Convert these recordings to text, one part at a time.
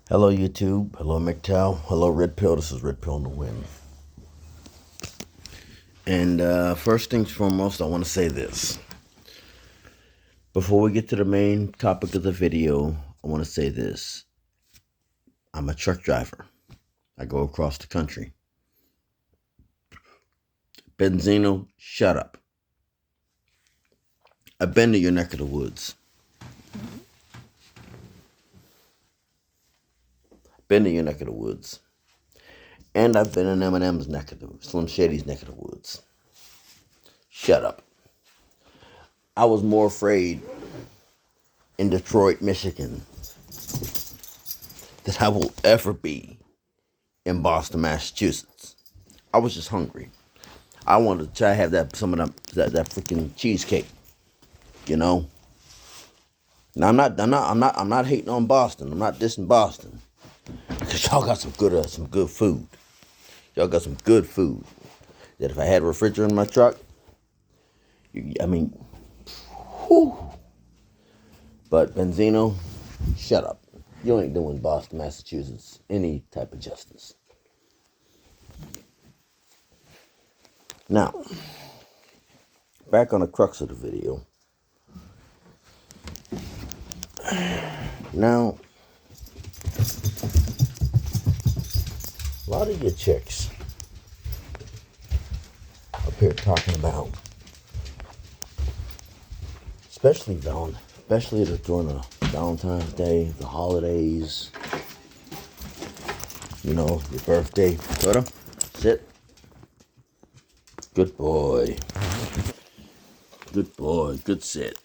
Hello YouTube, hello McTow, hello Red Pill, this is Red Pill in the Wind. And first things foremost, I want to say this. Before we get to the main topic of the video, I want to say this. I'm a truck driver. I go across the country. Benzino, shut up. I've been to your neck of the woods. And I've been in Eminem's neck of the woods, Slim Shady's neck of the woods. Shut up. I was more afraid in Detroit, Michigan than I will ever be in Boston, Massachusetts. I was just hungry. I wanted to try to have that freaking cheesecake, you know. Now I'm not hating on Boston. I'm not dissing Boston, because y'all got some good food. Y'all got some good food that if I had a refrigerator in my truck, whew. But Benzino, shut up. You ain't doing Boston, Massachusetts any type of justice. Now, back on the crux of the video. Now, a lot of your chicks up here talking about, especially during the Valentine's Day, the holidays, you know, your birthday. Go sit. Good boy. Good boy. Good sit.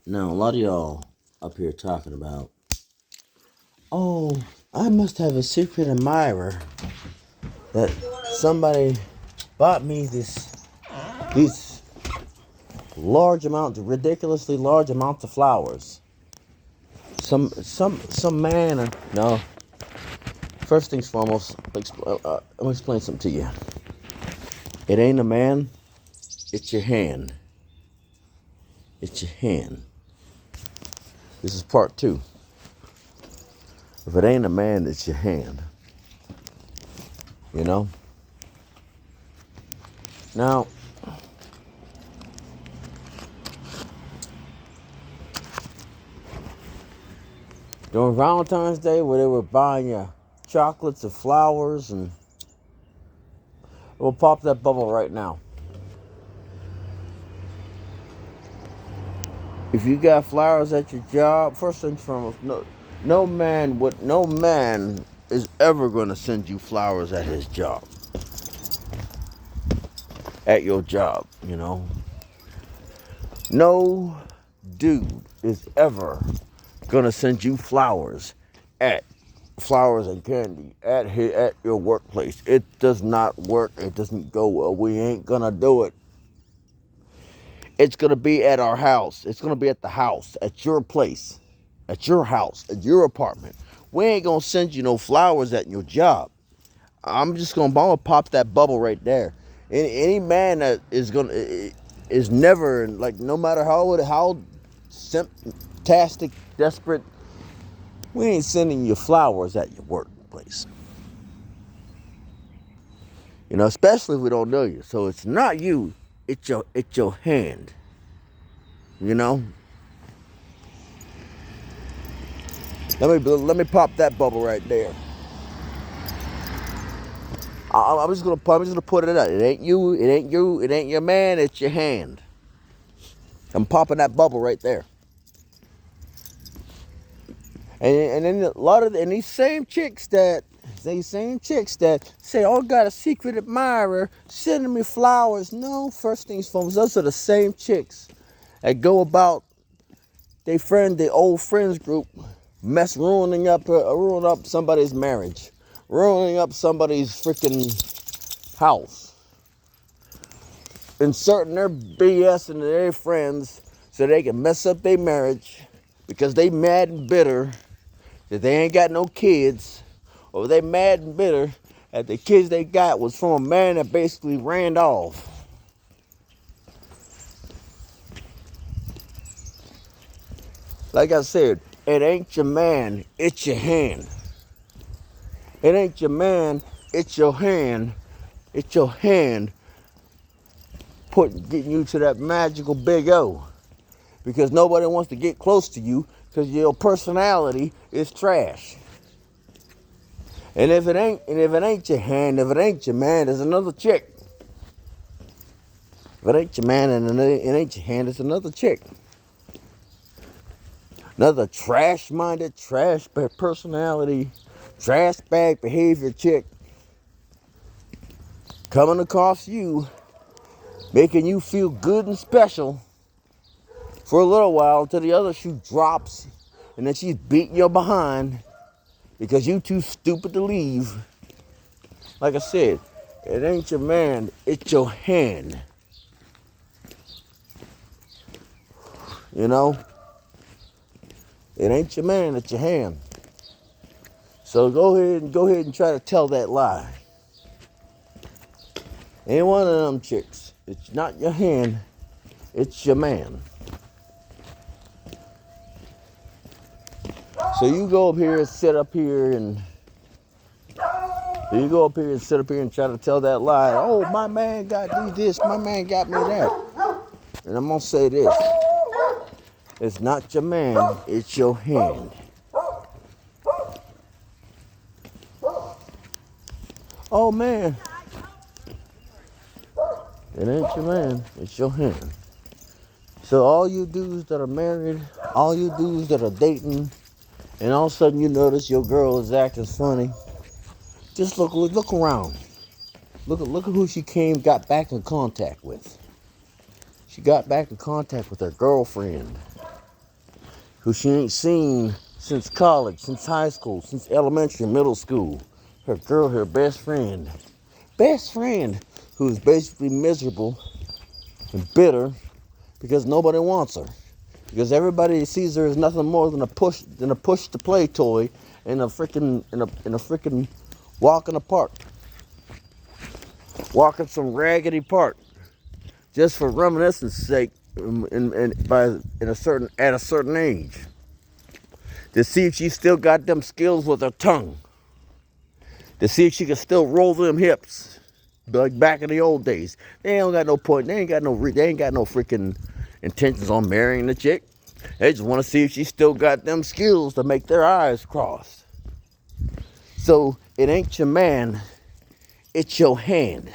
Now, a lot of y'all up here talking about, oh, I must have a secret admirer that somebody bought me these ridiculously large amounts of flowers. Some man or no. First things foremost, let me explain something to you. It ain't a man, it's your hand. It's your hand. This is part 2. If it ain't a man, it's your hand. You know? Now, during Valentine's Day, where they were buying you chocolates and flowers, and we'll pop that bubble right now. If you got flowers at your job, first things foremost, no man is ever going to send you flowers at his job. At your job, you know. No dude is ever going to send you flowers and candy at your workplace. It does not work. It doesn't go well. We ain't going to do it. It's going to be at our house. It's going to be at the house, at your place, at your house, at your apartment. We ain't going to send you no flowers at your job. I'm going to pop that bubble right there. Any man that is never, like, no matter how fantastic, desperate, we ain't sending you flowers at your workplace. You know, especially if we don't know you. So it's not you, it's your hand. You know? Let me pop that bubble right there. I'm just gonna put it out. It ain't you. It ain't your man. It's your hand. I'm popping that bubble right there. And then a lot of these same chicks that say, "Oh, I got a secret admirer sending me flowers." No, first things first. Those are the same chicks that go about their old friends group, ruining up somebody's marriage, ruining up somebody's freaking house, inserting their BS into their friends so they can mess up their marriage because they mad and bitter that they ain't got no kids, or they mad and bitter that the kids they got was from a man that basically ran off. Like I said, it ain't your man, it's your hand. It ain't your man, it's your hand. It's your hand getting you to that magical big O. Because nobody wants to get close to you because your personality is trash. And if it ain't your hand, if it ain't your man, there's another chick. If it ain't your man and it ain't your hand, it's another chick. Another trash-minded, trash personality, trash bag behavior chick coming across you, making you feel good and special for a little while until the other shoe drops and then she's beating your behind because you too stupid to leave. Like I said, it ain't your man, it's your hand. You know? It ain't your man, it's your hand. So go ahead and try to tell that lie. Ain't one of them chicks. It's not your hand, it's your man. So you go up here and sit up here and try to tell that lie. Oh, my man got me this, my man got me that. And I'm gonna say this. It's not your man, it's your hand. Oh man. It ain't your man, it's your hand. So all you dudes that are married, all you dudes that are dating, and all of a sudden you notice your girl is acting funny, just look around. Look at who she got back in contact with. She got back in contact with her girlfriend, who she ain't seen since college, since high school, since elementary, middle school. Her best friend, who's basically miserable and bitter because nobody wants her. Because everybody sees her as nothing more than a push to play toy in a freaking walk in the park. Walking some raggedy park. Just for reminiscence sake at a certain age. To see if she still got them skills with her tongue. To see if she can still roll them hips. Like back in the old days. They ain't got no freaking intentions on marrying the chick. They just want to see if she still got them skills to make their eyes cross. So it ain't your man, it's your hand.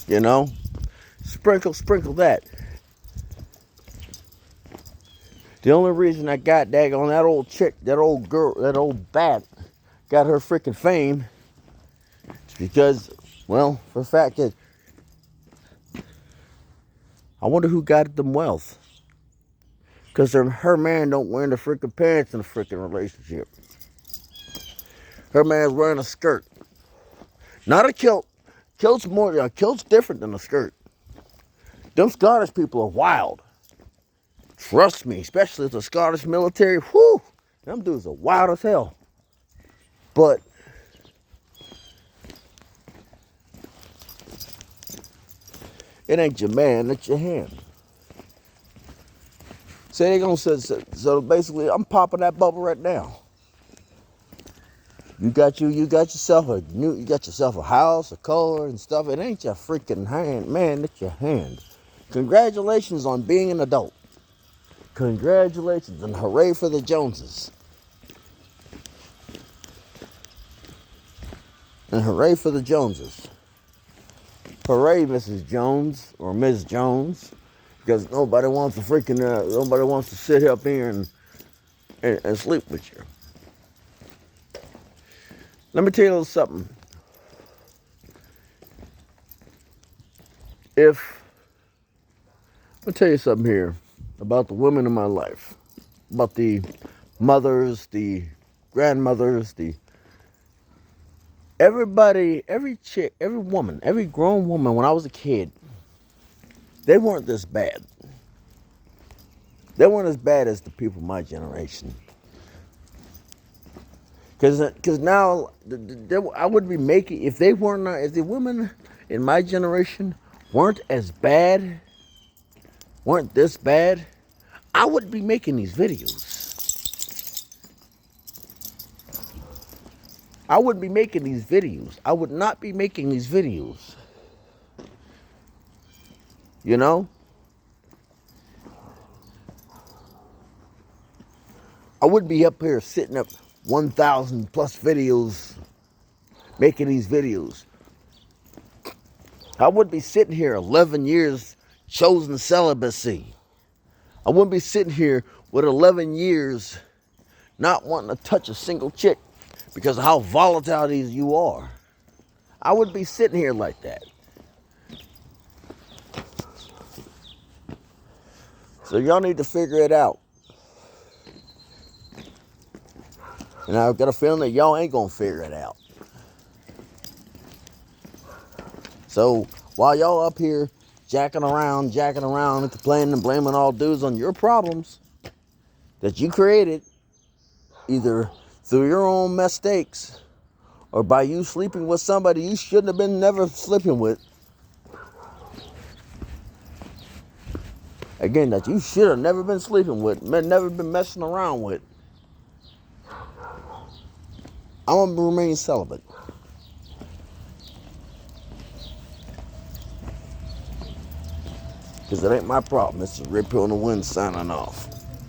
You know? Sprinkle that. The only reason I got on that old chick, that old girl, that old bat, got her freaking fame, is because, well, for the fact that I wonder who got them wealth. Because her man don't wear the freaking pants in a freaking relationship. Her man's wearing a skirt. Not a kilt. Kilt's different than a skirt. Them Scottish people are wild. Trust me, especially the Scottish military. Whew, them dudes are wild as hell. But it ain't your man, it's your hand. So basically, I'm popping that bubble right now. You got yourself a house, a car, and stuff. It ain't your freaking hand, man. It's your hand. Congratulations on being an adult. Congratulations and hooray for the Joneses. And hooray for the Joneses. Hooray, Mrs. Jones or Ms. Jones, because nobody wants to sit up here and sleep with you. Let me tell you a little something. Let me tell you something here about the women in my life, about the mothers, the grandmothers, every chick, every woman, every grown woman when I was a kid, they weren't this bad. They weren't as bad as the people my generation. Because now, I would be making, if the women in my generation weren't as bad weren't this bad, I wouldn't be making these videos. I wouldn't be making these videos. I would not be making these videos. You know? I wouldn't be up here sitting up 1,000 plus videos, making these videos. I wouldn't be sitting here 11 years chosen celibacy. I wouldn't be sitting here with 11 years not wanting to touch a single chick because of how volatile these you are. I wouldn't be sitting here like that. So y'all need to figure it out. And I've got a feeling that y'all ain't gonna figure it out. So while y'all up here jacking around and complaining and blaming all dudes on your problems that you created, either through your own mistakes or by you sleeping with somebody you shouldn't have been never sleeping with. Again, that you should have never been sleeping with, never been messing around with. I'm going to remain celibate. Because it ain't my problem. It's a Rip Hill in the Wind signing off.